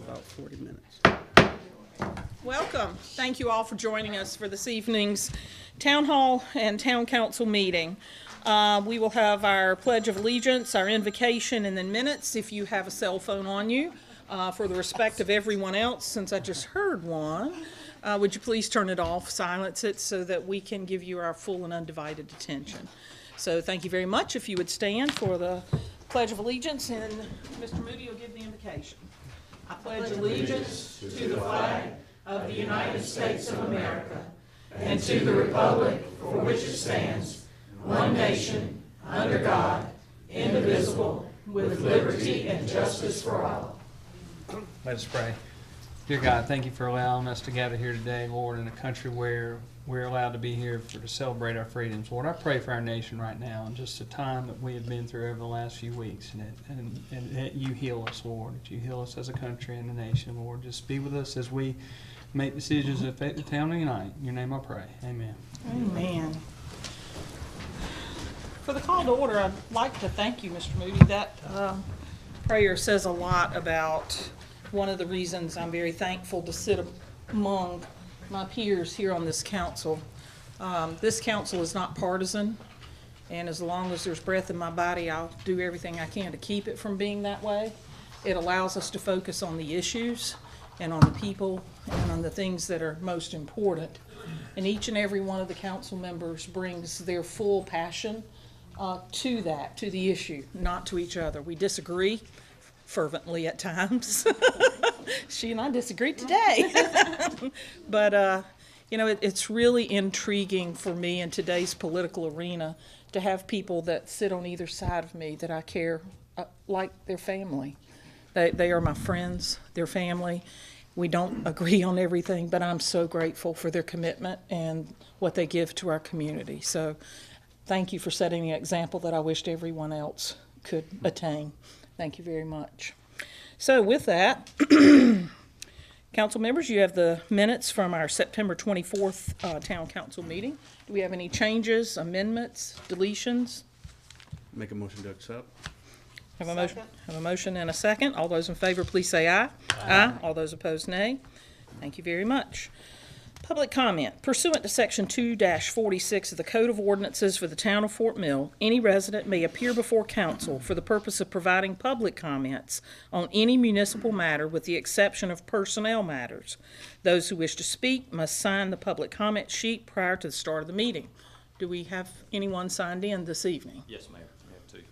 about 40 minutes. Welcome. Thank you all for joining us for this evening's Town Hall and Town Council meeting. We will have our Pledge of Allegiance, our invocation, and then minutes if you have a cell phone on you. For the respect of everyone else, since I just heard one, would you please turn it off, silence it, so that we can give you our full and undivided attention. So thank you very much. If you would stand for the Pledge of Allegiance, and Mr. Moody will give the invocation. I pledge allegiance to the flag of the United States of America and to the republic for which it stands, one nation, under God, indivisible, with liberty and justice for all. Let us pray. Dear God, thank you for allowing us to gather here today, Lord, in a country where we're allowed to be here to celebrate our freedoms. Lord, I pray for our nation right now and just the time that we have been through over the last few weeks, and that you heal us, Lord, that you heal us as a country and a nation, Lord. Just be with us as we make decisions that affect the town tonight. In your name I pray. Amen. Amen. For the call to order, I'd like to thank you, Mr. Moody. That prayer says a lot about one of the reasons I'm very thankful to sit among my peers here on this council. This council is not partisan, and as long as there's breath in my body, I'll do everything I can to keep it from being that way. It allows us to focus on the issues and on the people and on the things that are most important. And each and every one of the council members brings their full passion to that, to the issue, not to each other. We disagree fervently at times. She and I disagree today. But, you know, it's really intriguing for me in today's political arena to have people that sit on either side of me that I care like their family. They are my friends, their family. We don't agree on everything, but I'm so grateful for their commitment and what they give to our community. So thank you for setting the example that I wished everyone else could attain. Thank you very much. So with that, council members, you have the minutes from our September 24th town council meeting. Do we have any changes, amendments, deletions? Make a motion to accept. Have a motion and a second. All those in favor, please say aye. Aye. All those opposed, nay. Thank you very much. Public comment. Pursuant to Section 2-46 of the Code of Ordinances for the Town of Fort Mill, any resident may appear before council for the purpose of providing public comments on any municipal matter with the exception of personnel matters. Those who wish to speak must sign the public comment sheet prior to the start of the meeting. Do we have anyone signed in this evening? Yes, Mayor. We have two.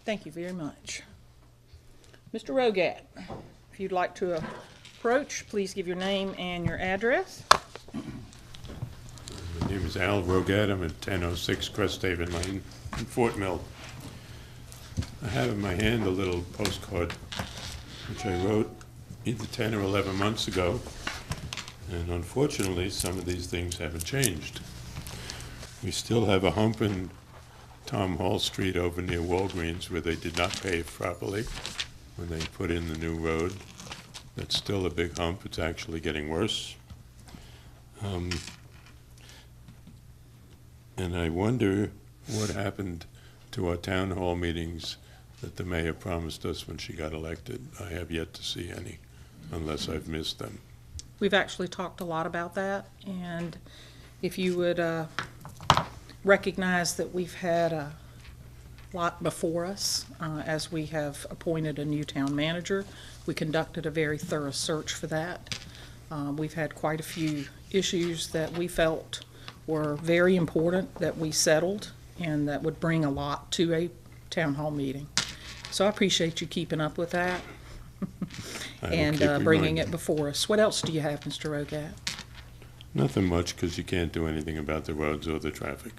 Thank you very much. Mr. Rogat, if you'd like to approach, please give your name and your address. My name is Al Rogat. I'm at 1006 Cresthaven Lane in Fort Mill. I have in my hand a little postcard which I wrote either 10 or 11 months ago, and unfortunately some of these things haven't changed. We still have a hump in Tom Hall Street over near Walgreens where they did not pave properly when they put in the new road. That's still a big hump. It's actually getting worse. And I wonder what happened to our town hall meetings that the mayor promised us when she got elected. I have yet to see any, unless I've missed them. We've actually talked a lot about that, and if you would recognize that we've had a lot before us as we have appointed a new town manager. We conducted a very thorough search for that. We've had quite a few issues that we felt were very important that we settled and that would bring a lot to a town hall meeting. So I appreciate you keeping up with that and bringing it before us. What else do you have, Mr. Rogat? Nothing much, because you can't do anything about the roads or the traffic.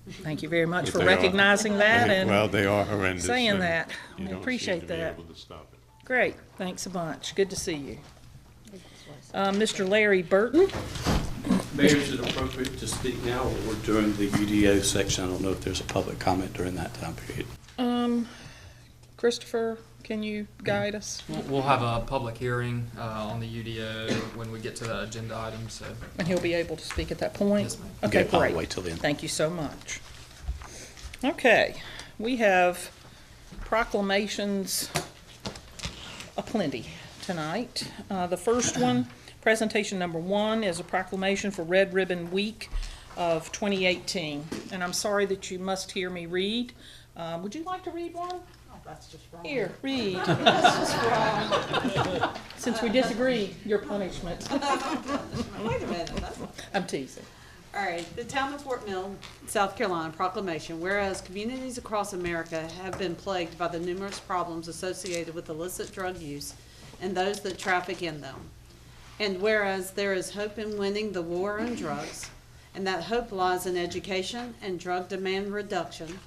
Thank you very much But for they recognizing that and well, they are horrendous. saying and that. you We don't appreciate seem to be that. able to stop it. Great, thanks a bunch. Good to see you. Mr. Larry Burton. Mayor, is it appropriate to speak now, or we're during the UDO section? I don't know if there's a public comment during that time period. Christopher, can you guide us? We'll have a public hearing on the UDO when we get to the agenda item, so. And he'll be able to speak at that point? Yes, ma'am. Okay, Okay, I'll great. wait till then. Thank you so much. Okay, we have proclamations aplenty tonight. The first one, presentation number 1, is a proclamation for Red Ribbon Week of 2018. And I'm sorry that you must hear me read. Would you like to read one? Oh, that's just wrong. Here, read. That's just wrong. Since we disagree, your punishment. Wait a minute. That's not... I'm teasing. All right, the Town of Fort Mill, South Carolina proclamation, whereas communities across America have been plagued by the numerous problems associated with illicit drug use and those that traffic in them. And whereas there is hope in winning the war on drugs, and that hope lies in education and drug demand reduction,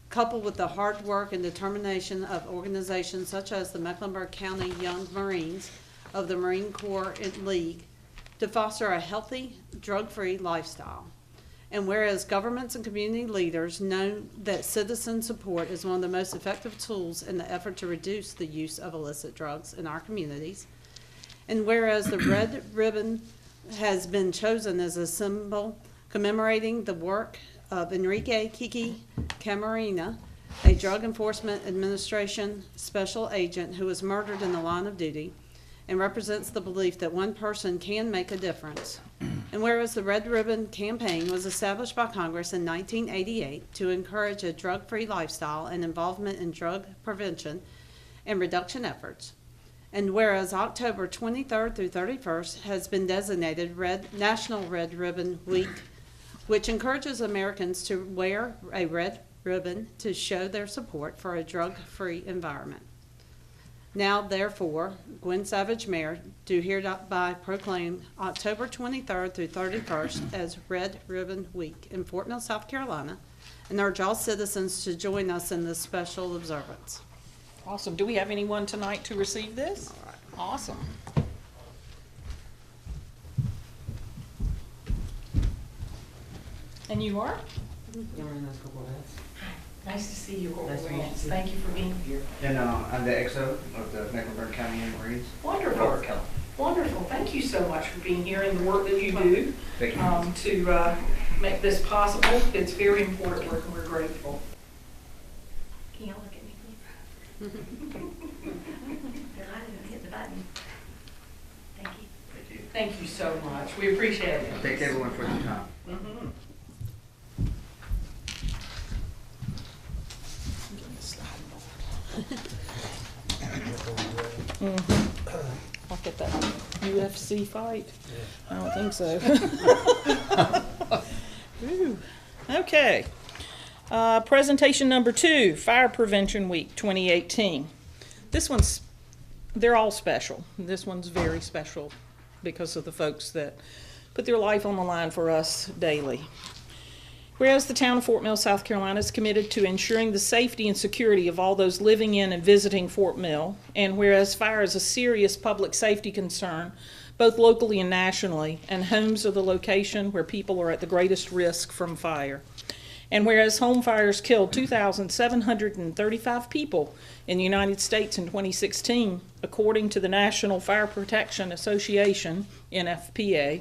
coupled with the hard work and determination of organizations such as the Mecklenburg County Young Marines of the Marine Corps League, to foster a healthy, drug-free lifestyle. And whereas governments and community leaders know that citizen support is one of the most effective tools in the effort to reduce the use of illicit drugs in our communities, and whereas the red ribbon has been chosen as a symbol commemorating the work of Enrique Kiki Camarena, a Drug Enforcement Administration special agent who was murdered in the line of duty, and represents the belief that one person can make a difference. And whereas the Red Ribbon Campaign was established by Congress in 1988 to encourage a drug-free lifestyle and involvement in drug prevention and reduction efforts, and whereas October 23rd through 31st has been designated National Red Ribbon Week, which encourages Americans to wear a red ribbon to show their support for a drug-free environment. Now, therefore, Gwen Savage, Mayor, do hereby proclaim October 23rd through 31st as Red Ribbon Week in Fort Mill, South Carolina, and urge all citizens to join us in this special observance. Awesome. Do we have anyone tonight to receive this? All right. Awesome. And you are? Nice to see you all. Nice to meet you. Thank you for being here. And I'm the XO of the Mecklenburg County Young Marines. Wonderful. Wonderful. Thank you so much for being here and the work that you do Thank you. to make this possible. It's very important work and we're grateful. Can y'all look at me, please? Because I didn't hit the button. Thank you. Thank you. Thank you so much. We appreciate it. Thank everyone for your time. Mhm. Look at that UFC fight. I don't think so. Ooh. Okay. Presentation number 2, Fire Prevention Week 2018. This one's, they're all special. This one's very special because of the folks that put their life on the line for us daily. Whereas the town of Fort Mill, South Carolina is committed to ensuring the safety and security of all those living in and visiting Fort Mill, and whereas fire is a serious public safety concern, both locally and nationally, and homes are the location where people are at the greatest risk from fire. And whereas home fires killed 2,735 people in the United States in 2016, according to the National Fire Protection Association, NFPA,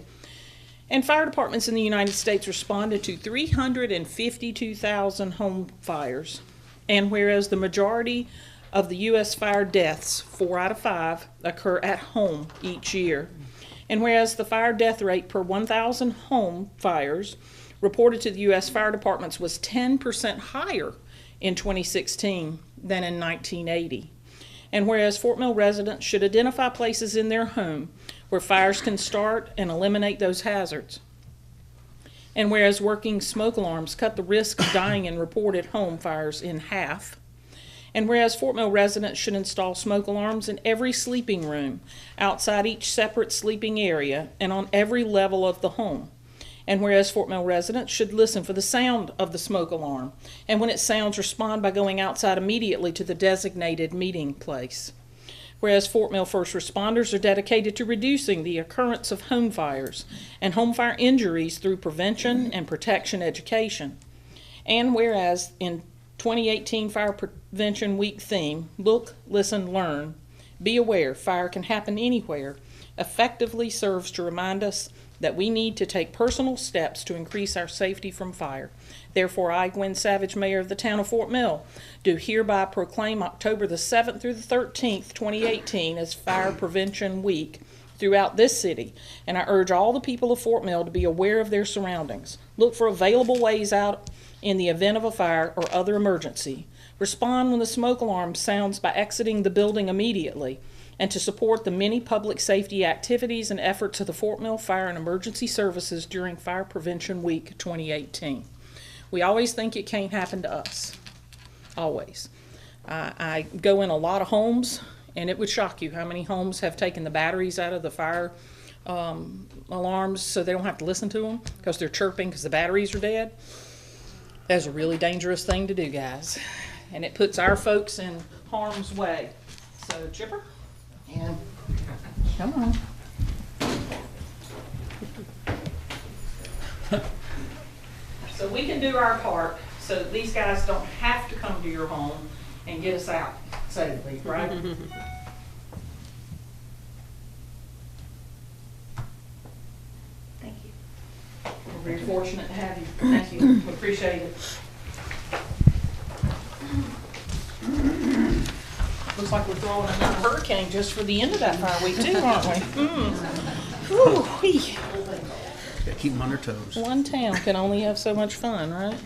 and fire departments in the United States responded to 352,000 home fires. And whereas the majority of the U.S. fire deaths, 4 out of 5, occur at home each year. And whereas the fire death rate per 1,000 home fires reported to the U.S. fire departments was 10% higher in 2016 than in 1980. And whereas Fort Mill residents should identify places in their home where fires can start and eliminate those hazards. And whereas working smoke alarms cut the risk of dying in reported home fires in half. And whereas Fort Mill residents should install smoke alarms in every sleeping room, outside each separate sleeping area, and on every level of the home. And whereas Fort Mill residents should listen for the sound of the smoke alarm, and when it sounds, respond by going outside immediately to the designated meeting place. Whereas Fort Mill first responders are dedicated to reducing the occurrence of home fires and home fire injuries through prevention and protection education. And whereas in 2018 Fire Prevention Week theme, Look, Listen, Learn, Be Aware, Fire Can Happen Anywhere, effectively serves to remind us that we need to take personal steps to increase our safety from fire. Therefore, I, Gwen Savage, Mayor of the Town of Fort Mill, do hereby proclaim October the 7th through the 13th, 2018 as Fire Prevention Week throughout this city, and I urge all the people of Fort Mill to be aware of their surroundings. Look for available ways out in the event of a fire or other emergency. Respond when the smoke alarm sounds by exiting the building immediately, and to support the many public safety activities and efforts of the Fort Mill Fire and Emergency Services during Fire Prevention Week 2018. We always think it can't happen to us. Always. I go in a lot of homes, and it would shock you how many homes have taken the batteries out of the fire alarms so they don't have to listen to them because they're chirping because the batteries are dead. That's a really dangerous thing to do, guys. And it puts our folks in harm's way. So, Chipper, and come on. So we can do our part so that these guys don't have to come to your home and get us out safely, right? Thank you. We're very fortunate to have you. Thank you. We appreciate it. Looks like we're throwing another hurricane just for the end of that fire week too, aren't we? Woo-wee. Gotta keep them on their toes. One town can only have so much fun, right?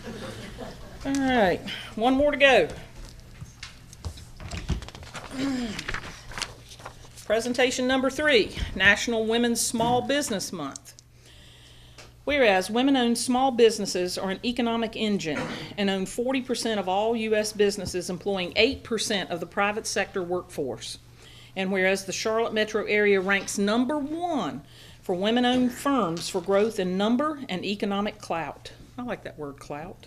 All right, one more to go. Presentation number 3, National Women's Small Business Month. Whereas women-owned small businesses are an economic engine and own 40% of all U.S. businesses, employing 8% of the private sector workforce. And whereas the Charlotte metro area ranks number 1 for women-owned firms for growth in number and economic clout. I like that word, clout.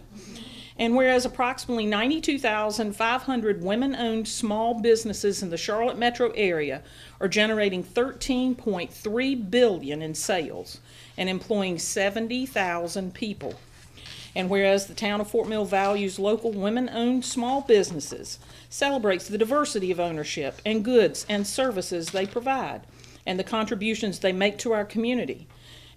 And whereas approximately 92,500 women-owned small businesses in the Charlotte metro area are generating $13.3 billion in sales and employing 70,000 people. And whereas the town of Fort Mill values local women-owned small businesses, celebrates the diversity of ownership and goods and services they provide, and the contributions they make to our community.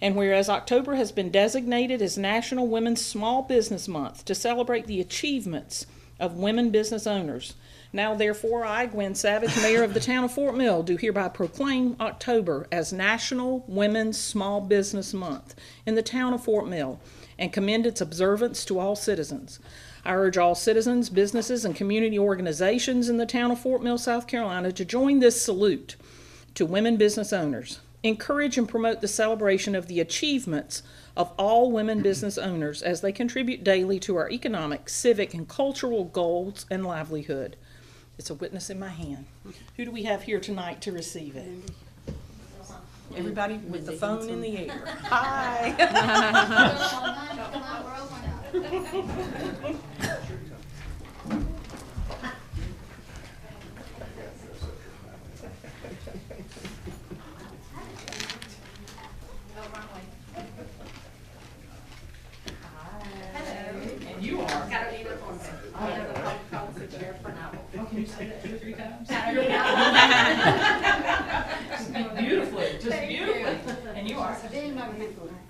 And whereas October has been designated as National Women's Small Business Month to celebrate the achievements of women business owners, now therefore I, Gwen Savage, Mayor of the Town of Fort Mill, do hereby proclaim October as National Women's Small Business Month in the Town of Fort Mill and commend its observance to all citizens. I urge all citizens, businesses, and community organizations in the Town of Fort Mill, South Carolina to join this salute to women business owners. Encourage and promote the celebration of the achievements of all women business owners as they contribute daily to our economic, civic, and cultural goals and livelihood. It's a witness in my hand. Who do we have here tonight to receive it? Everybody with the phone in the air. Hi. And you are. Got a uniform. I have a policy chair for now. Can you say that 2 or 3 times? Beautifully, just beautifully. And you are.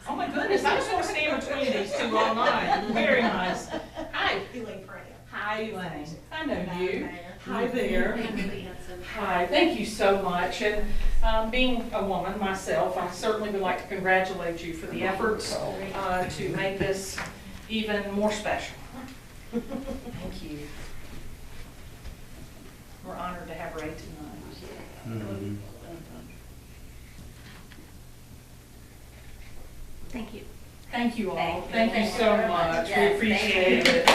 Oh my goodness, I just want to stand between these two all night. Very nice. Hi. Elaine Freya. Hi, Elaine. I know you. Hi there. Hi, thank you so much. And being a woman myself, I certainly would like to congratulate you for the efforts to make this even more special. Thank you. We're honored to have Ray tonight. Thank you. Thank you all. Thank you. Thank you so much. We Yes, appreciate thank you. it.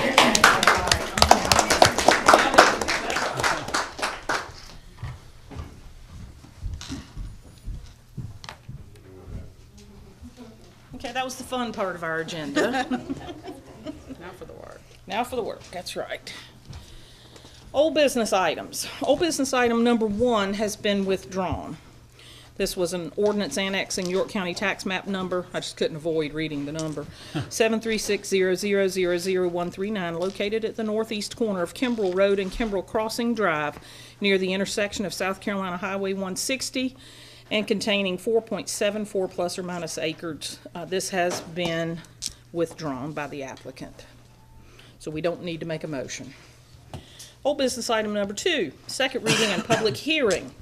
Okay, that was the fun part of our agenda. Now for the work. Now for the work, that's right. Old business items. Old business item number 1 has been withdrawn. This was an ordinance annexing York County tax map number, I just couldn't avoid reading the number, 73600000139, located at the northeast corner of Kimbrell Road and Kimbrell Crossing Drive, near the intersection of South Carolina Highway 160 and containing 4.74 plus or minus acres. This has been withdrawn by the applicant, so we don't need to make a motion. Old business item number 2, second reading and public hearing.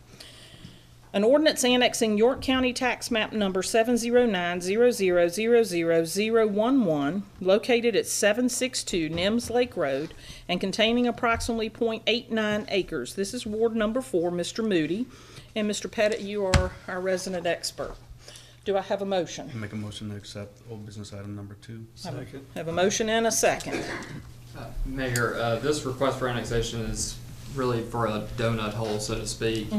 An ordinance annexing York County Tax Map Number 70900000011, located at 762 Nims Lake Road, and containing approximately .89 acres. This is Ward Number 4, Mr. Moody. And Mr. Pettit, you are our resident expert. Do I have a motion? Make a motion to accept old business item number 2. Have a motion and a second. Mayor, this request for annexation is really for a donut hole, so to speak,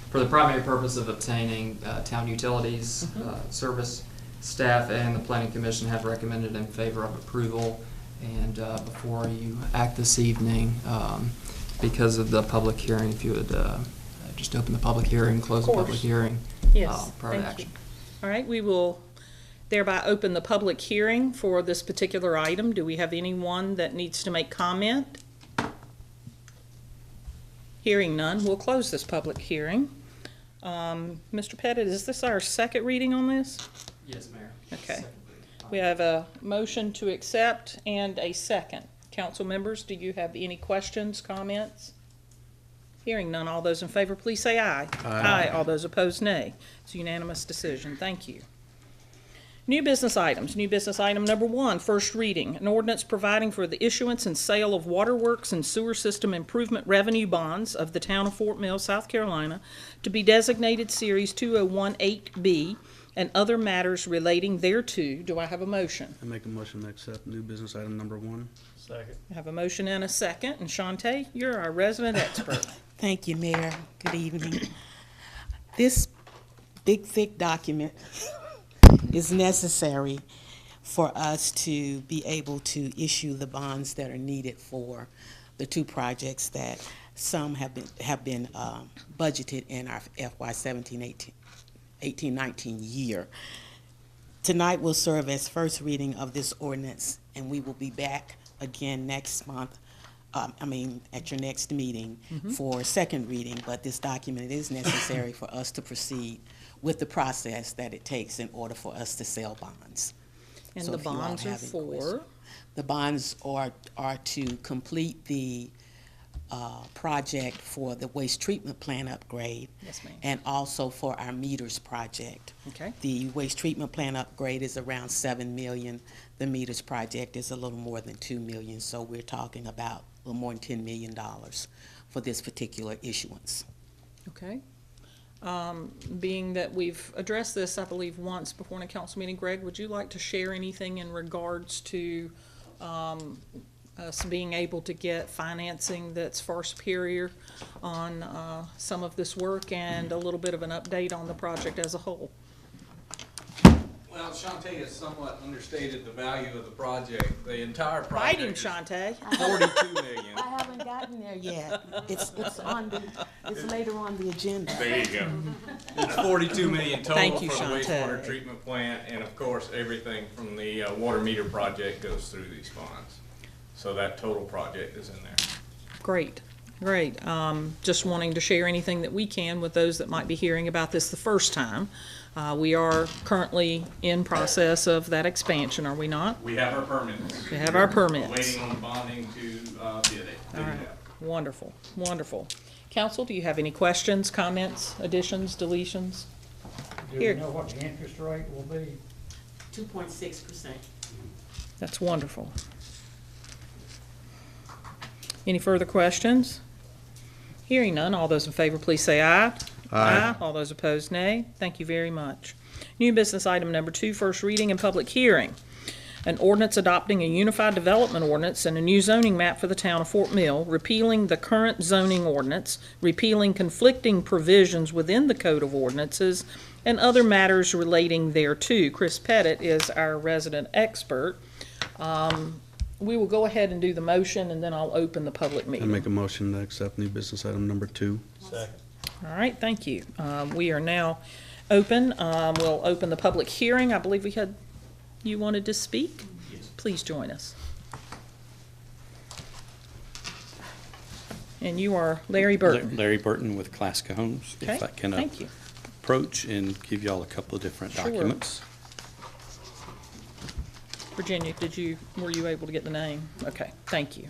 for the primary purpose of obtaining town utilities, service. Staff and the planning commission have recommended in favor of approval. And before you act this evening, because of the public hearing, if you would just open the public hearing, close the public hearing Yes, prior to thank you. action. All right, we will thereby open the public hearing for this particular item. Do we have anyone that needs to make comment? Hearing none, we'll close this public hearing. Mr. Pettit, is this our second reading on this? Yes, Mayor. Okay. We have a motion to accept and a second. Council members, do you have any questions, comments? Hearing none, all those in favor, please say aye. Aye. All those opposed, nay. It's a unanimous decision. Thank you. New business items. New business item number 1, first reading. An ordinance providing for the issuance and sale of waterworks and sewer system improvement revenue bonds of the town of Fort Mill, South Carolina, to be designated Series 2018B and other matters relating thereto. Do I have a motion? I make a motion to accept new business item number 1. Second. I have a motion and a second. And Shantae, you're our resident expert. Thank you, Mayor. Good evening. This big, thick document is necessary for us to be able to issue the bonds that are needed for the 2 projects that some have been budgeted in our FY 18-19 year. Tonight will serve as first reading of this ordinance, and we will be back again next month. At your next meeting for second reading, but this document is necessary for us to proceed with the process that it takes in order for us to sell bonds. And So the if you all bonds are have any for? questions. The bonds are to complete the project for the waste treatment plant upgrade. Yes, ma'am. And also for our meters project. Okay. The waste treatment plant upgrade is around $7 million. The meters project is a little more than $2 million, so we're talking about a little more than $10 million for this particular issuance. Okay. Being that we've addressed this, I believe, once before in a council meeting, Greg, would you like to share anything in regards to us being able to get financing that's far superior on some of this work, and a little bit of an update on the project as a whole? Well, Shantae has somewhat understated the value of the project. The entire project. Fighting, Shantae. $42 million. I haven't gotten there yet. It's later on the agenda. There you go. It's $42 million total Thank you, for the Shantae. wastewater treatment plant, and of course, everything from the water meter project goes through these funds. So that total project is in there. Great, great. Just wanting to share anything that we can with those that might be hearing about this the first time. We are currently in process of that expansion, are we not? We have our permits. We have our permits. Waiting on the bonding to bid it. All right. Wonderful, wonderful. Council, do you have any questions, comments, additions, deletions? Do Here. we know what the interest rate will be? 2.6%. That's wonderful. Any further questions? Hearing none, all those in favor, please say aye. Aye. All those opposed, nay. Thank you very much. New business item number 2, first reading and public hearing. An ordinance adopting a unified development ordinance and a new zoning map for the town of Fort Mill, repealing the current zoning ordinance, repealing conflicting provisions within the Code of Ordinances, and other matters relating thereto. Chris Pettit is our resident expert. We will go ahead and do the motion, and then I'll open the public I meeting. make a motion to accept new business item number 2. Second. All right, thank you. We are now open. We'll open the public hearing. I believe you wanted to speak? Yes. Please join us. And you are Larry Burton. Larry Burton with Classica Homes. Okay, If I can thank you. approach and give y'all a couple of different Sure. documents. Virginia, were you able to get the name? Okay, thank you.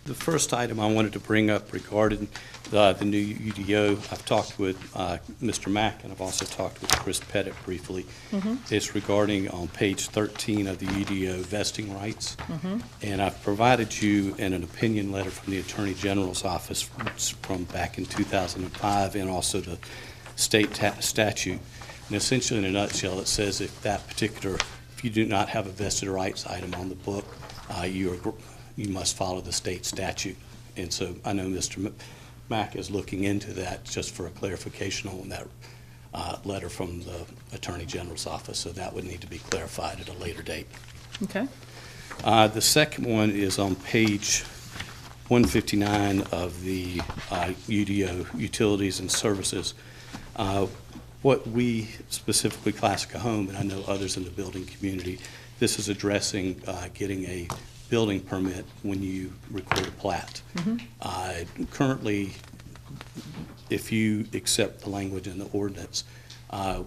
The first item I wanted to bring up regarding the new UDO, I've talked with Mr. Mack, and I've also talked with Chris Pettit briefly. It's regarding on page 13 of the UDO vesting rights. And I've provided you in an opinion letter from the Attorney General's office from back in 2005, and also the state statute. And essentially, in a nutshell, it says if you do not have a vested rights item on the book, you must follow the state statute. And so I know Mr. Mack is looking into that just for a clarification on that letter from the Attorney General's office. So that would need to be clarified at a later date. Okay. The second one is on page 159 of the UDO, Utilities and Services. What we specifically class a home, and I know others in the building community, this is addressing getting a building permit when you record a plat. Currently, if you accept the language in the ordinance,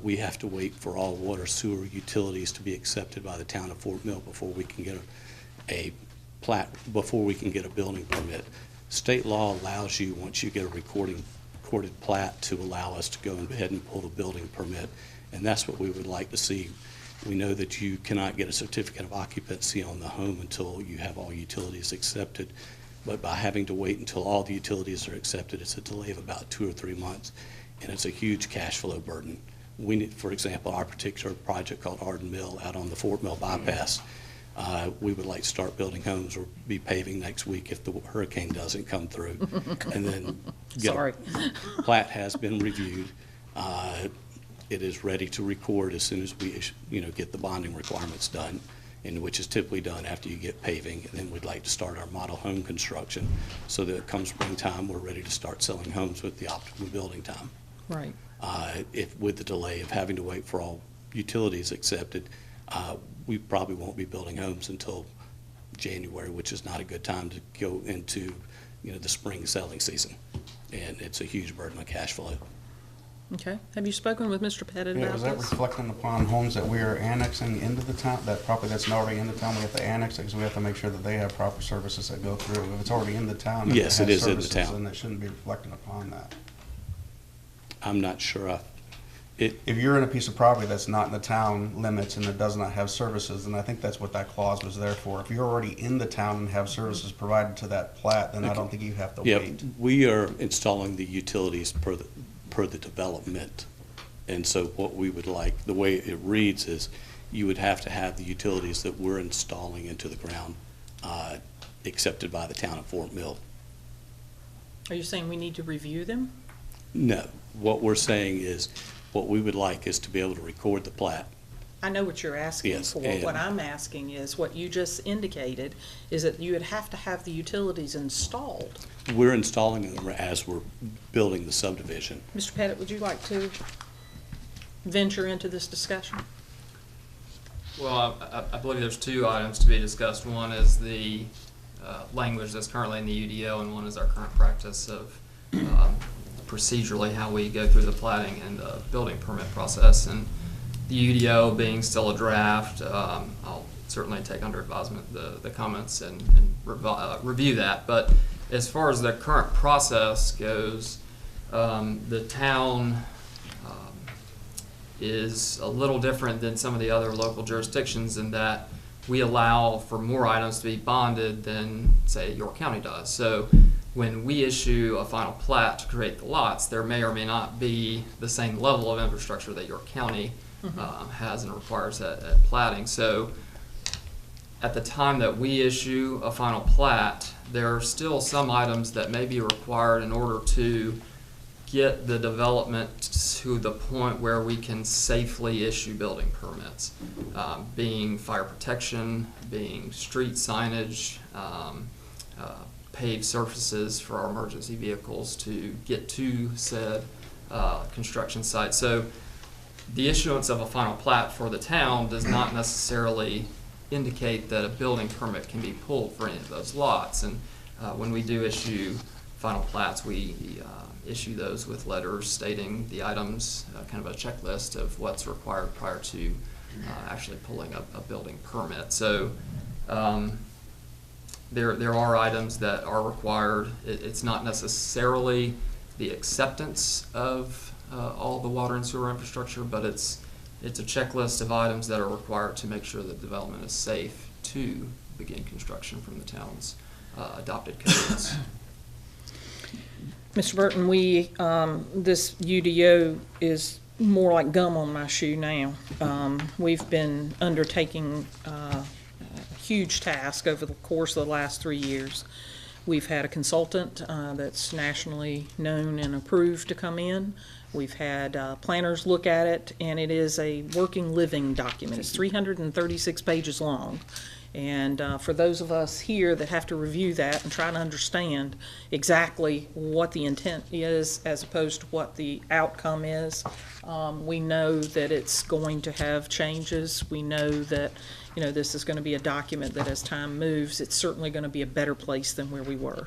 we have to wait for all water, sewer, utilities to be accepted by the town of Fort Mill before we can get a before we can get a building permit. State law allows you, once you get a recorded plat, to allow us to go ahead and pull the building permit, and that's what we would like to see. We know that you cannot get a certificate of occupancy on the home until you have all utilities accepted, but by having to wait until all the utilities are accepted, it's a delay of about 2 or 3 months, and it's a huge cash flow burden. We need, for example, our particular project called Arden Mill out on the Fort Mill bypass, we would like to start building homes or be paving next week if the hurricane doesn't come through. And then Sorry. Plat has been reviewed. It is ready to record as soon as we, get the bonding requirements done, and which is typically done after you get paving. And then we'd like to start our model home construction so that come springtime, we're ready to start selling homes with the optimal building time. Right. If with the delay of having to wait for all utilities accepted, we probably won't be building homes until January, which is not a good time to go into, the spring selling season. And it's a huge burden on cash flow. Okay. Have you spoken with Mr. Pettit Yeah, about is that this? reflecting upon homes that we are annexing into the town, that property that's already in the town, we have to annex it, because we have to make sure that they have proper services that go through. If it's already in the town, and Yes, it it has is in the services, town. then it shouldn't be reflecting upon that. I'm not sure. If you're in a piece of property that's not in the town limits and it does not have services, then I think that's what that clause was there for. If you're already in the town and have services provided to that plat, then I don't think you have to Yeah, wait. we are installing the utilities per the development. And so what we would like, the way it reads is, you would have to have the utilities that we're installing into the ground accepted by the town of Fort Mill. Are you saying we need to review them? No, what we're saying is, what we would like is to be able to record the plat. I know what you're asking Yes, for. and- What I'm asking is, what you just indicated, is that you would have to have the utilities installed. We're installing them as we're building the subdivision. Mr. Pettit, would you like to venture into this discussion? Well, I believe there's 2 items to be discussed. One is the language that's currently in the UDO, and one is our current practice of procedurally how we go through the platting and the building permit process. And the UDO being still a draft, I'll certainly take under advisement the comments and review that. But as far as the current process goes, the town is a little different than some of the other local jurisdictions in that we allow for more items to be bonded than, say, York County does. So when we issue a final plat to create the lots, there may or may not be the same level of infrastructure that York County has and requires at platting. So at the time that we issue a final plat, there are still some items that may be required in order to get the development to the point where we can safely issue building permits, being fire protection, being street signage, paved surfaces for our emergency vehicles to get to said construction site. So the issuance of a final plat for the town does not necessarily indicate that a building permit can be pulled for any of those lots. And when we do issue final plats, we issue those with letters stating the items, kind of a checklist of what's required prior to actually pulling a building permit. So there are items that are required. It's not necessarily the acceptance of all the water and sewer infrastructure, but it's a checklist of items that are required to make sure that development is safe to begin construction from the town's adopted codes. Mr. Burton, this UDO is more like gum on my shoe now. We've been undertaking a huge task over the course of the last 3 years. We've had a consultant that's nationally known and approved to come in. We've had planners look at it, and it is a working living document. It's 336 pages long. And for those of us here that have to review that and try to understand exactly what the intent is as opposed to what the outcome is, we know that it's going to have changes. We know that, you know, this is going to be a document that as time moves, it's certainly going to be a better place than where we were.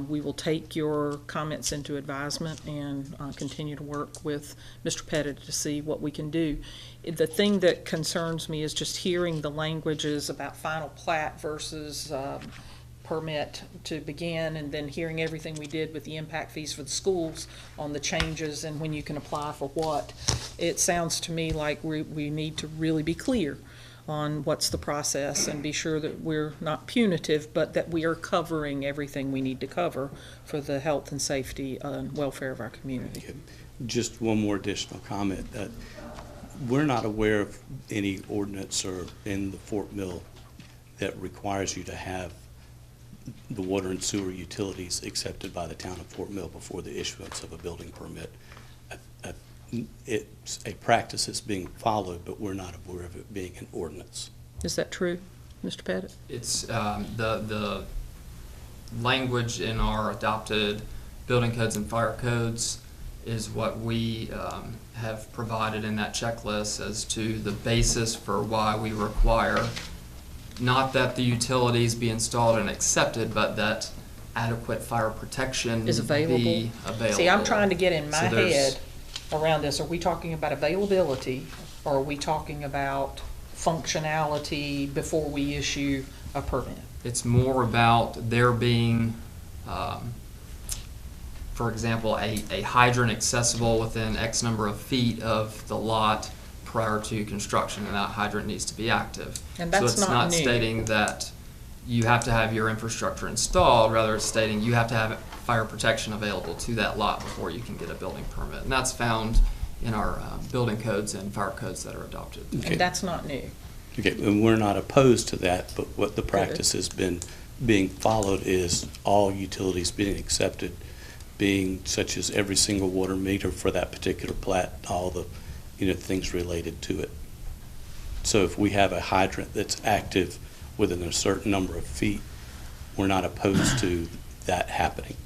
We will take your comments into advisement and continue to work with Mr. Pettit to see what we can do. The thing that concerns me is just hearing the languages about final plat versus permit to begin, and then hearing everything we did with the impact fees for the schools on the changes and when you can apply for what. It sounds to me like we need to really be clear on what's the process and be sure that we're not punitive, but that we are covering everything we need to cover for the health and safety and welfare of our community. Just one more additional comment. We're not aware of any ordinance or in the Fort Mill that requires you to have the water and sewer utilities accepted by the town of Fort Mill before the issuance of a building permit. It's a practice that's being followed, but we're not aware of it being an ordinance. Is that true, Mr. Pettit? It's the language in our adopted building codes and fire codes is what we have provided in that checklist as to the basis for why we require not that the utilities be installed and accepted, but that adequate fire protection Is available. be available. See, I'm trying to get in my So there's- head around this. Are we talking about availability, or are we talking about functionality before we issue a permit? It's more about there being, for example, a hydrant accessible within X number of feet of the lot prior to construction, and that hydrant needs to be active. And that's So it's not not new. stating that you have to have your infrastructure installed, rather it's stating you have to have fire protection available to that lot before you can get a building permit. And that's found in our building codes and fire codes that are adopted. Okay. And that's not new. Okay, and we're not opposed to that, but what the practice has been being followed is all utilities being accepted, being such as every single water meter for that particular plat, all the, things related to it. So if we have a hydrant that's active within a certain number of feet, we're not opposed to that happening.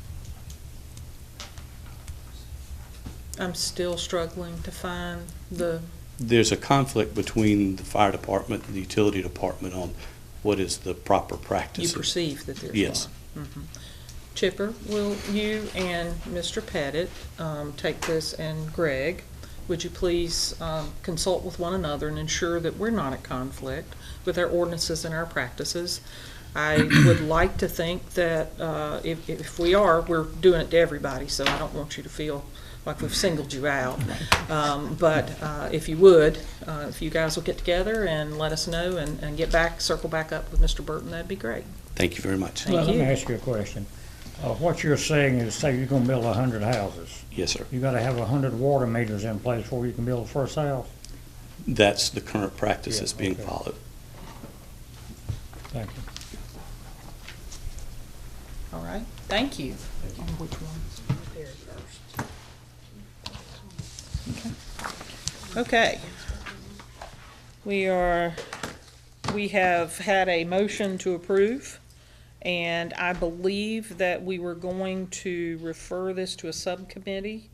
I'm still struggling to find the, There's a conflict between the fire department and the utility department on what is the proper practice. you perceive that there's one. Yes. Mhm. Chipper, will you and Mr. Pettit take this, and Greg, would you please consult with one another and ensure that we're not at conflict with our ordinances and our practices? I would like to think that if we are, we're doing it to everybody, so I don't want you to feel like we've singled you out. But if you would, if you guys will get together and let us know and circle back up with Mr. Burton, that'd be great. Thank you very much. Thank Let me you. ask you a question. What you're saying is, say you're gonna build 100 houses. Yes, sir. You gotta have 100 water meters in place before you can build the first house? That's the current practice Yeah, that's being okay. followed. Thank you. All right, thank you. On which one? There first. Okay. We have had a motion to approve And I believe that we were going to refer this to a subcommittee.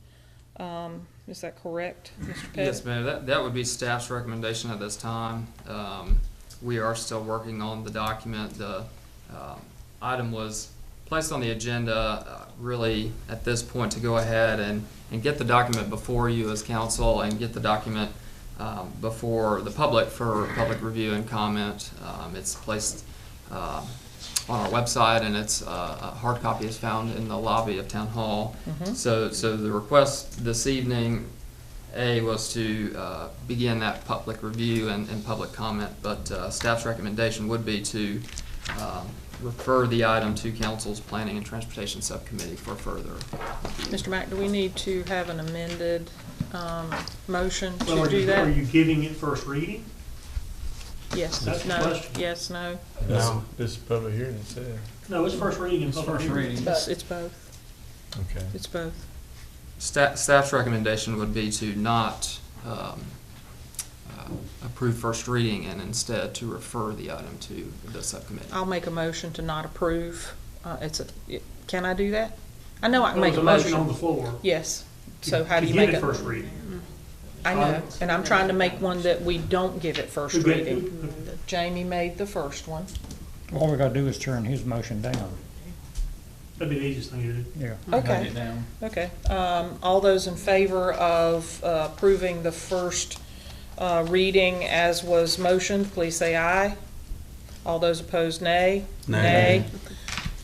Is that correct, Mr. Pettit? Yes, ma'am, that would be staff's recommendation at this time. We are still working on the document. The item was placed on the agenda really at this point to go ahead and get the document before you as council and get the document before the public for public review and comment. It's placed on our website, and it's a hard copy is found in the lobby of Town Hall. So the request this evening, was to begin that public review and public comment, but staff's recommendation would be to refer the item to Council's Planning and Transportation Subcommittee for further. Mr. Mack, do we need to have an amended motion to Well, do are that? you giving it first reading? Yes, That's the no, question. yes, no. No, this is public hearing, it said. No, it's first reading and public First hearing. reading. It's both. Okay. It's both. Staff's recommendation would be to not approve first reading and instead to refer the item to the subcommittee. I'll make a motion to not approve. Can I do that? I know I can Well, make a there's motion on motion. the floor. Yes. So how do you To make give it? it first reading. I know, and I'm trying to make one that we don't give it first Who gave- reading. Jamie made the first one. All we gotta do is turn his motion down. That'd be the easiest thing to do. Yeah. Okay. Write it down. Okay. All those in favor of approving the first reading as was motioned, please say aye. All those opposed, nay. Nay.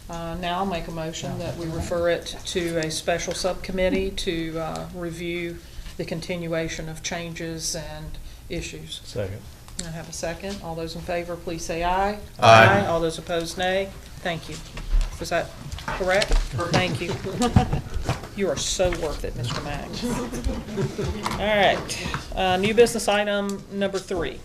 Now I'll make a motion that we refer it to a special subcommittee to review the continuation of changes and issues. Second. I have a second. All those in favor, please say aye. Aye. All those opposed, nay. Thank you. Was that correct? Thank you. You are so worth it, Mr. Mack. All right. New business item number 3.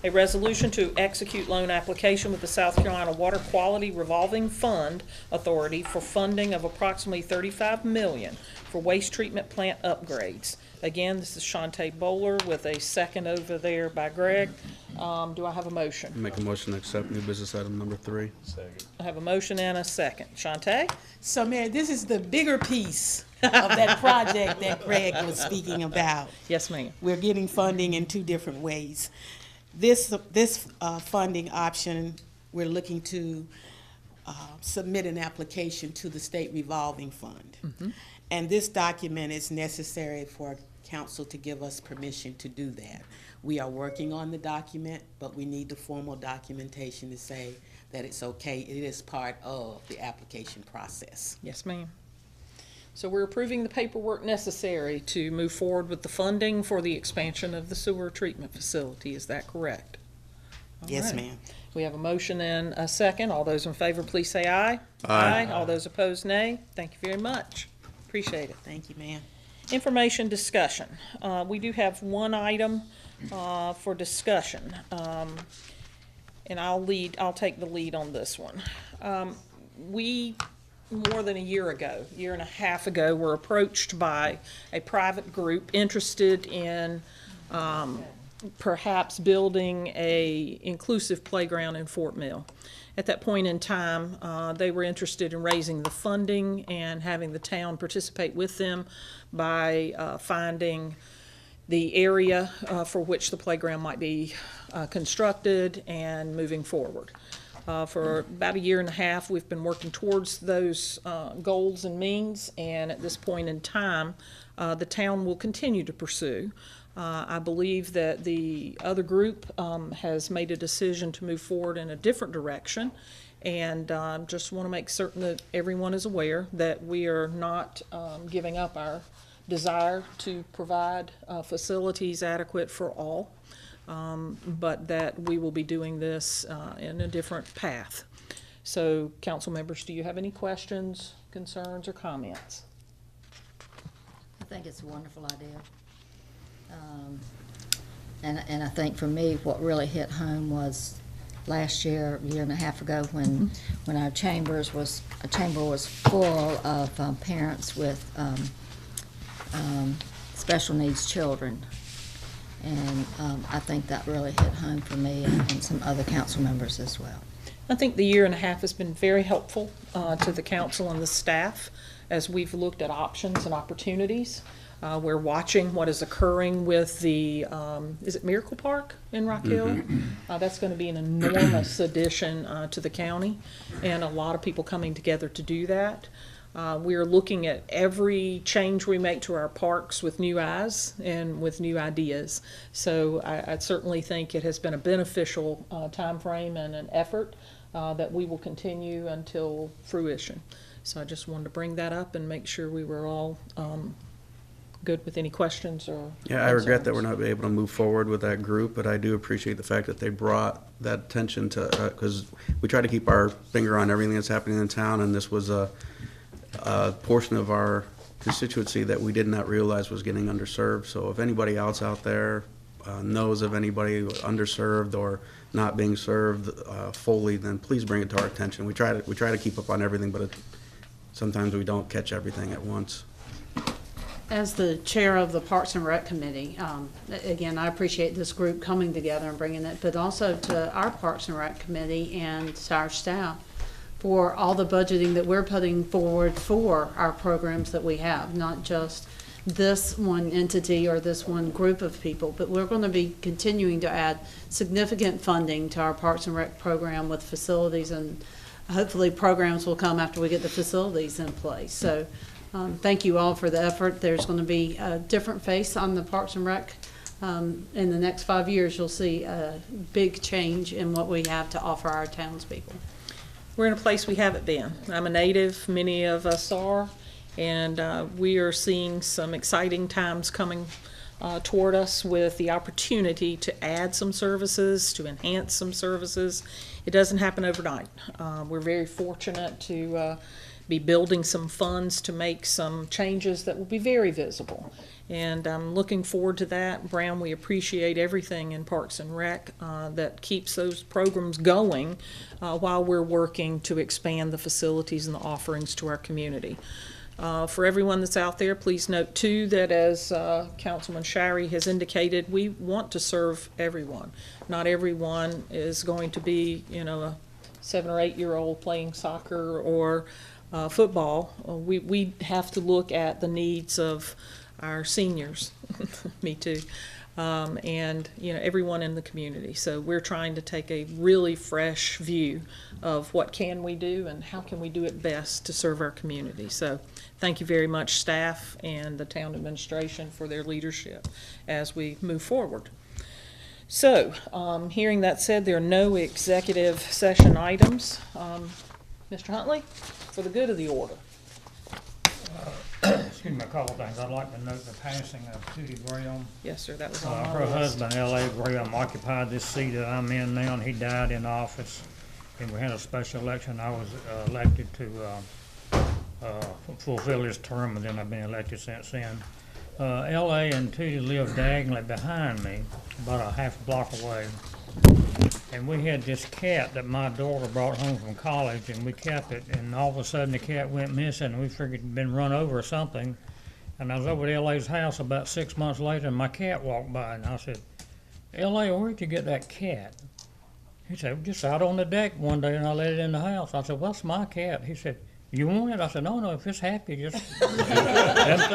A resolution to execute loan application with the South Carolina Water Quality Revolving Fund Authority for funding of approximately $35 million for waste treatment plant upgrades. Again, this is Shantae Bowler with a second over there by Greg. Do I have a motion? Make a motion to accept new business item number 3. Second. I have a motion and a second. Shantae? So, Mayor, this is the bigger piece of that project that Greg was speaking about. Yes, ma'am. We're getting funding in 2 different ways. This funding option, we're looking to submit an application to the state revolving fund. And this document is necessary for council to give us permission to do that. We are working on the document, but we need the formal documentation to say that it's okay. It is part of the application process. Yes, ma'am. So we're approving the paperwork necessary to move forward with the funding for the expansion of the sewer treatment facility. Is that correct? All Yes, right. ma'am. We have a motion and a second. All those in favor, please say aye. Aye. All those opposed, nay. Thank you very much. Appreciate it. Thank you, ma'am. Information discussion. We do have one item for discussion. And I'll take the lead on this one. We, more than a year and a half ago, were approached by a private group interested in perhaps building a inclusive playground in Fort Mill. At that point in time, they were interested in raising the funding and having the town participate with them by finding the area for which the playground might be constructed and moving forward. For about a year and a half, we've been working towards those goals and means, and at this point in time, the town will continue to pursue. I believe that the other group has made a decision to move forward in a different direction, and just want to make certain that everyone is aware that we are not giving up our desire to provide facilities adequate for all, but that we will be doing this in a different path. So, council members, do you have any questions, concerns, or comments? I think it's a wonderful idea. And I think for me, what really hit home was last year, a year and a half ago, when our chamber was full of parents with special needs children. And I think that really hit home for me and some other council members as well. I think the year and a half has been very helpful to the council and the staff as we've looked at options and opportunities. We're watching what is occurring with the, is it Miracle Park in Rock Hill? That's going to be an enormous addition to the county, and a lot of people coming together to do that. We are looking at every change we make to our parks with new eyes and with new ideas. So I certainly think it has been a beneficial time frame and an effort that we will continue until fruition. So I just wanted to bring that up and make sure we were all good with any questions or Yeah, I regret that concerns. we're not able to move forward with that group, but I do appreciate the fact that they brought that attention to, because we try to keep our finger on everything that's happening in town, and this was a portion of our constituency that we did not realize was getting underserved. So if anybody else out there knows of anybody underserved or not being served fully, then please bring it to our attention. We try to keep up on everything, but sometimes we don't catch everything at once. As the chair of the Parks and Rec Committee, again, I appreciate this group coming together and bringing it, but also to our Parks and Rec Committee and to our staff for all the budgeting that we're putting forward for our programs that we have, not just this one entity or this one group of people, but we're going to be continuing to add significant funding to our Parks and Rec program with facilities, and hopefully programs will come after we get the facilities in place. So thank you all for the effort. There's going to be a different face on the Parks and Rec. In the next 5 years, you'll see a big change in what we have to offer our townspeople. We're in a place we haven't been. I'm a native, many of us are, and we are seeing some exciting times coming toward us with the opportunity to add some services, to enhance some services. It doesn't happen overnight. We're very fortunate to be building some funds to make some changes that will be very visible. And I'm looking forward to that. Brown, we appreciate everything in Parks and Rec that keeps those programs going while we're working to expand the facilities and the offerings to our community. For everyone that's out there, please note too that as Councilman Shirey has indicated, we want to serve everyone. Not everyone is going to be, a 7 or 8 year old playing soccer or football. We have to look at the needs of our seniors, me too, and everyone in the community. So we're trying to take a really fresh view of what can we do and how can we do it best to serve our community. So thank you very much, staff and the town administration, for their leadership as we move forward. So hearing that said, there are no executive session items. Mr. Huntley, for the good of the order. Excuse me, a couple things. I'd like to note the passing of Tootie Graham. Yes, sir, that was on my Her list. husband, L.A. Graham, occupied this seat that I'm in now, and he died in office. And we had a special election. I was elected to fulfill his term, and then I've been elected since then. L.A. and Tootie lived diagonally behind me, about a half block away. And we had this cat that my daughter brought home from college, and we kept it, and all of a sudden the cat went missing, and we figured it'd been run over or something. And I was over at L.A.'s house about 6 months later, and my cat walked by, and I said, L.A., where'd you get that cat? He said, just out on the deck one day, and I let it in the house. I said, well, that's my cat. He said, you want it? I said, no, if it's happy, just that's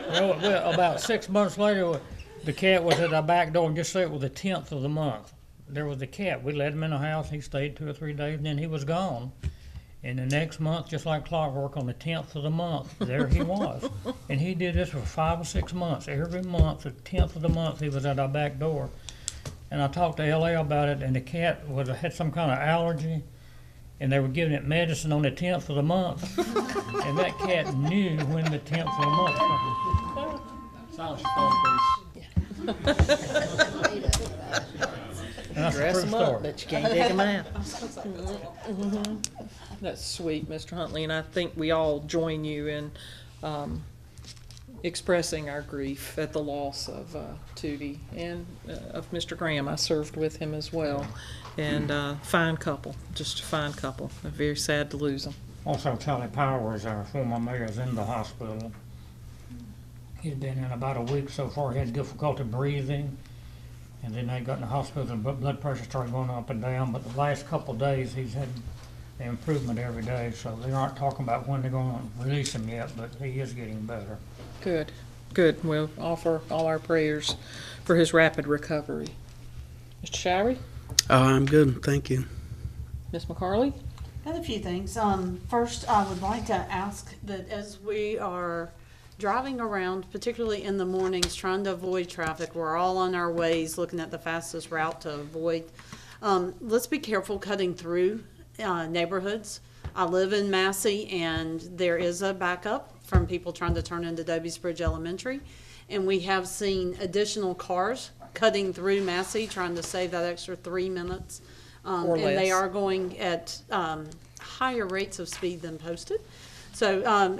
well, about 6 months later, the cat was at our back door, and just say it was the 10th of the month. There was the cat. We let him in the house. He stayed 2 or 3 days, and then he was gone. And the next month, just like clockwork, on the 10th of the month, there he was. And he did this for 5 or 6 months. Every month, the 10th of the month, he was at our back door. And I talked to L.A. about it, and the cat had some kind of allergy, and they were giving it medicine on the 10th of the month. And that cat knew when the 10th of the month was. Silence your phone, please. And that's a Dress true them story. up, but you can't dig them out. That's sweet, Mr. Huntley, and I think we all join you in expressing our grief at the loss of Tootie and of Mr. Graham. I served with him as well, and fine couple, just a fine couple. I'm very sad to lose them. Also, Charlie Powers, our former mayor, is in the hospital. He's been in about a week so far. He had difficulty breathing, And then they got in the hospital, and blood pressure started going up and down, but the last couple of days, he's had improvement every day, so they aren't talking about when they're gonna release him yet, but he is getting better. Good, good. We'll offer all our prayers for his rapid recovery. Mr. Showery? I'm good, thank you. Ms. McCarley? Got a few things. First, I would like to ask that as we are driving around, particularly in the mornings, trying to avoid traffic, we're all on our ways looking at the fastest route to avoid. Let's be careful cutting through neighborhoods. I live in Massey, and there is a backup from people trying to turn into Doby's Bridge Elementary. And we have seen additional cars cutting through Massey, trying to save that extra 3 minutes. Or And they less. are going at higher rates of speed than posted. So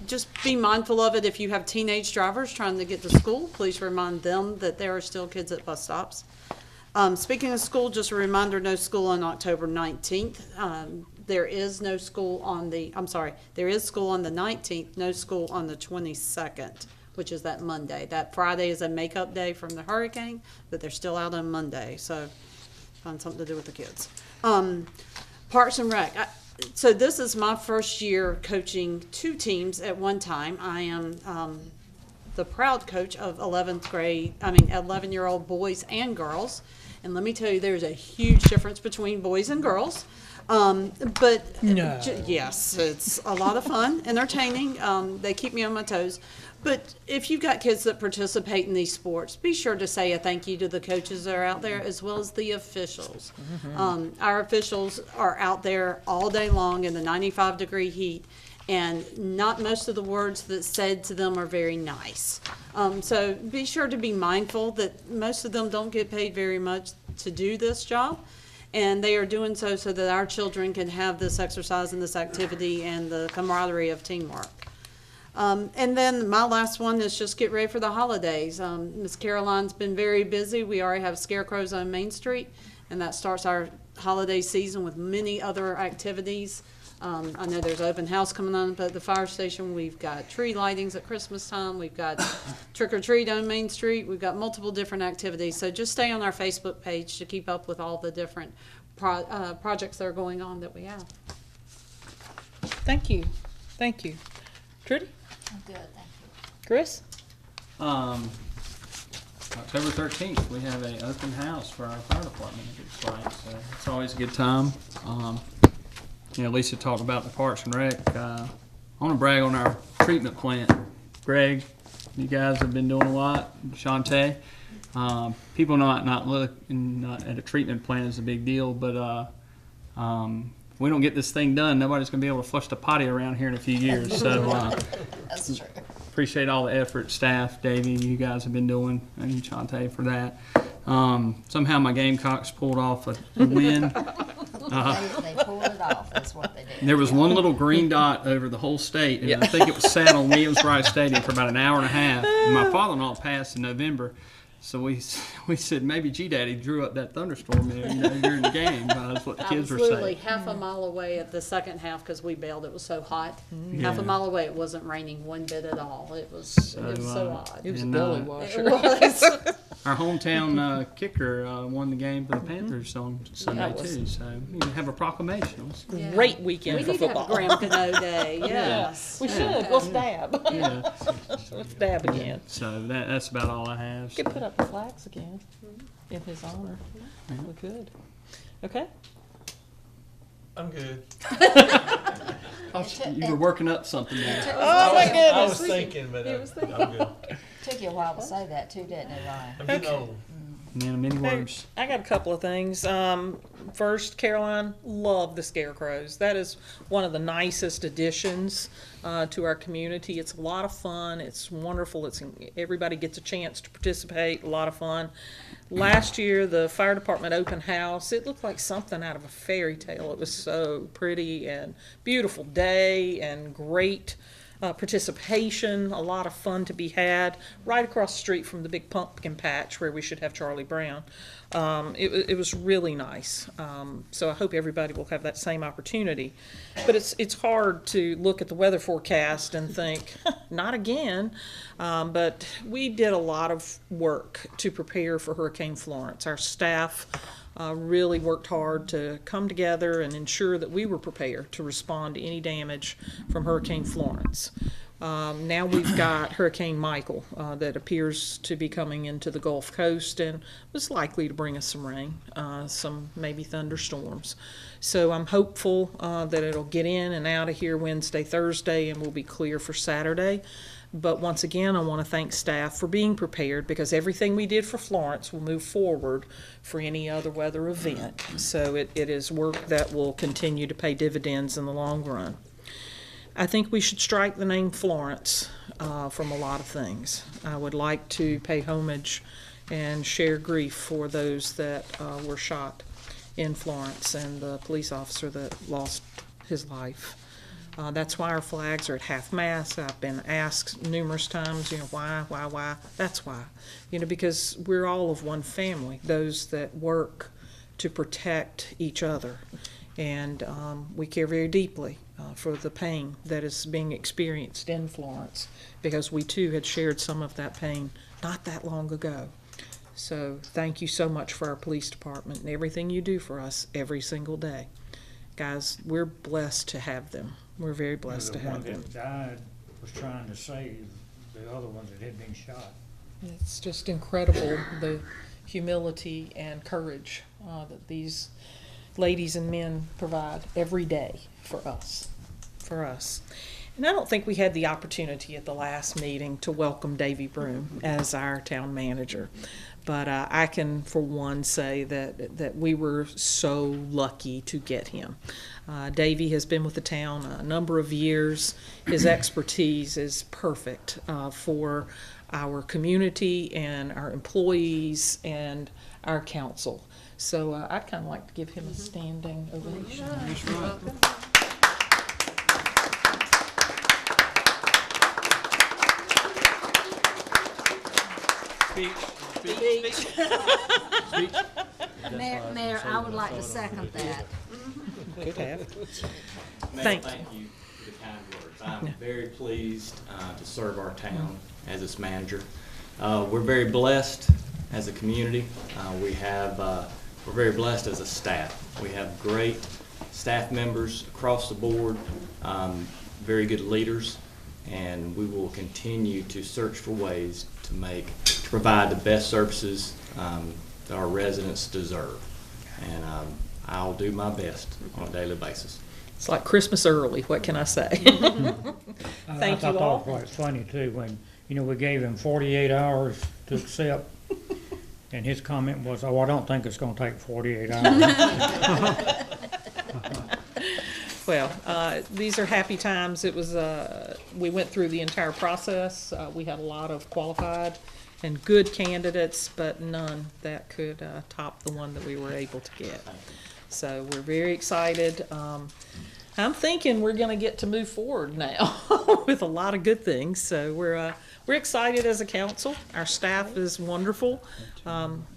just be mindful of it. If you have teenage drivers trying to get to school, please remind them that there are still kids at bus stops. Speaking of school, just a reminder, no school on October 19th. There is no school on there is school on the 19th, no school on the 22nd, which is that Monday. That Friday is a makeup day from the hurricane, but they're still out on Monday, so find something to do with the kids. Parks and Rec. So this is my first year coaching 2 teams at one time. I am the proud coach of 11-year-old boys and girls. And let me tell you, there's a huge difference between boys and girls. Yes, it's a lot of fun, entertaining. They keep me on my toes. But if you've got kids that participate in these sports, be sure to say a thank you to the coaches that are out there, as well as the officials. Our officials are out there all day long in the 95-degree heat, and not most of the words that's said to them are very nice. So be sure to be mindful that most of them don't get paid very much to do this job, and they are doing so that our children can have this exercise and this activity and the camaraderie of teamwork. And then my last one is just get ready for the holidays. Miss Caroline's been very busy. We already have scarecrows on Main Street, and that starts our holiday season with many other activities. I know there's open house coming on at the fire station. We've got tree lightings at Christmas time. We've got trick or treat on Main Street. We've got multiple different activities. So just stay on our Facebook page to keep up with all the different projects that are going on that we have. Thank you. Thank you. Trudy? I'm good, thank you. Chris? October 13th, we have an open house for our fire department, it looks like, so it's always a good time. Lisa talked about the Parks and Rec. I want to brag on our treatment plant. Greg, you guys have been doing a lot. Shantae. People not looking at a treatment plant is a big deal, but if we don't get this thing done, nobody's going to be able to flush the potty around here in a few years. So That's true. appreciate all the effort, staff, Davey, you guys have been doing, and Shantae for that. Somehow my Gamecocks pulled off a win. They pulled it off, that's what they did. There was one little green dot over the whole state, and I think it was sat on Williams Bright Stadium for about an hour and a half. And my father-in-law passed in November, so we said maybe G-Daddy drew up that thunderstorm there, during the game. That's what the kids were Absolutely, saying. half a mile away at the second half because we bailed. It was so hot. Half a mile away, it wasn't raining one bit at all. It was so odd. It was a And, belly It washer. was. Our hometown kicker won the game for the Panthers on Sunday That was- too. So you have a proclamation. Great weekend We for need to football. have a Graham Cano Day. Yes, We should. We'll stab. Yeah. Let's dab again. So that's about all I have. We could put up the flags again in his honor. We could. Okay. I'm good. You were working up something there. Oh my goodness. I was thinking, but I'm good. Took you a while to say that too, didn't it, Ryan? I'm getting old. Man of many words. I got a couple of things. First, Caroline, love the scarecrows. That is one of the nicest additions to our community. It's a lot of fun. It's wonderful. Everybody gets a chance to participate. A lot of fun. Last year, the fire department open house, it looked like something out of a fairy tale. It was so pretty and beautiful day and great participation, a lot of fun to be had, right across the street from the big pumpkin patch where we should have Charlie Brown. It was really nice. So I hope everybody will have that same opportunity. But it's hard to look at the weather forecast and think, not again. But we did a lot of work to prepare for Hurricane Florence. Our staff really worked hard to come together and ensure that we were prepared to respond to any damage from Hurricane Florence. Now we've got Hurricane Michael that appears to be coming into the Gulf Coast and was likely to bring us some rain, some maybe thunderstorms. So I'm hopeful that it'll get in and out of here Wednesday, Thursday, and we'll be clear for Saturday. But once again, I want to thank staff for being prepared, because everything we did for Florence will move forward for any other weather event. So it is work that will continue to pay dividends in the long run. I think we should strike the name Florence from a lot of things. I would like to pay homage and share grief for those that were shot in Florence and the police officer that lost his life. That's why our flags are at half-mast. I've been asked numerous times, why? That's why. Because we're all of one family, those that work to protect each other. And we care very deeply for the pain that is being experienced in Florence, because we too had shared some of that pain not that long ago. So thank you so much for our police department and everything you do for us every single day. Guys, we're blessed to have them. We're very blessed to have them. The one that died was trying to save the other ones that had been shot. It's just incredible, the humility and courage that these ladies and men provide every day for us. And I don't think we had the opportunity at the last meeting to welcome Davy Broom as our town manager. But I can, for one, say that we were so lucky to get him. Davy has been with the town a number of years. His expertise is perfect for our community and our employees and our council. So I'd kind of like to give him a standing ovation. Mayor, I would like to second that. Good have. Mayor, Thank thank you for the kind words. I'm very pleased to serve our town as its manager. We're very blessed as a community. We're very blessed as a staff. We have great staff members across the board, very good leaders, and we will continue to search for ways to provide the best services that our residents deserve. And I'll do my best on a daily basis. It's like Christmas early, what can I say? Thank you I thought all. it was quite funny too, when, we gave him 48 hours to accept, and his comment was, "Oh, I don't think it's gonna take 48 hours." Well, these are happy times. It was, we went through the entire process. We had a lot of qualified and good candidates, but none that could top the one that we were able to get. So we're very excited. I'm thinking we're going to get to move forward now with a lot of good things. So we're excited as a council. Our staff is wonderful.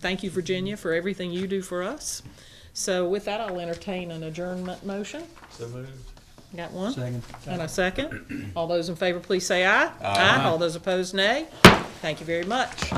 Thank you, Virginia, for everything you do for us. So with that, I'll entertain an adjournment motion. So moved. Got one? Second. And a second. All those in favor, please say aye. Aye. All those opposed, nay. Thank you very much.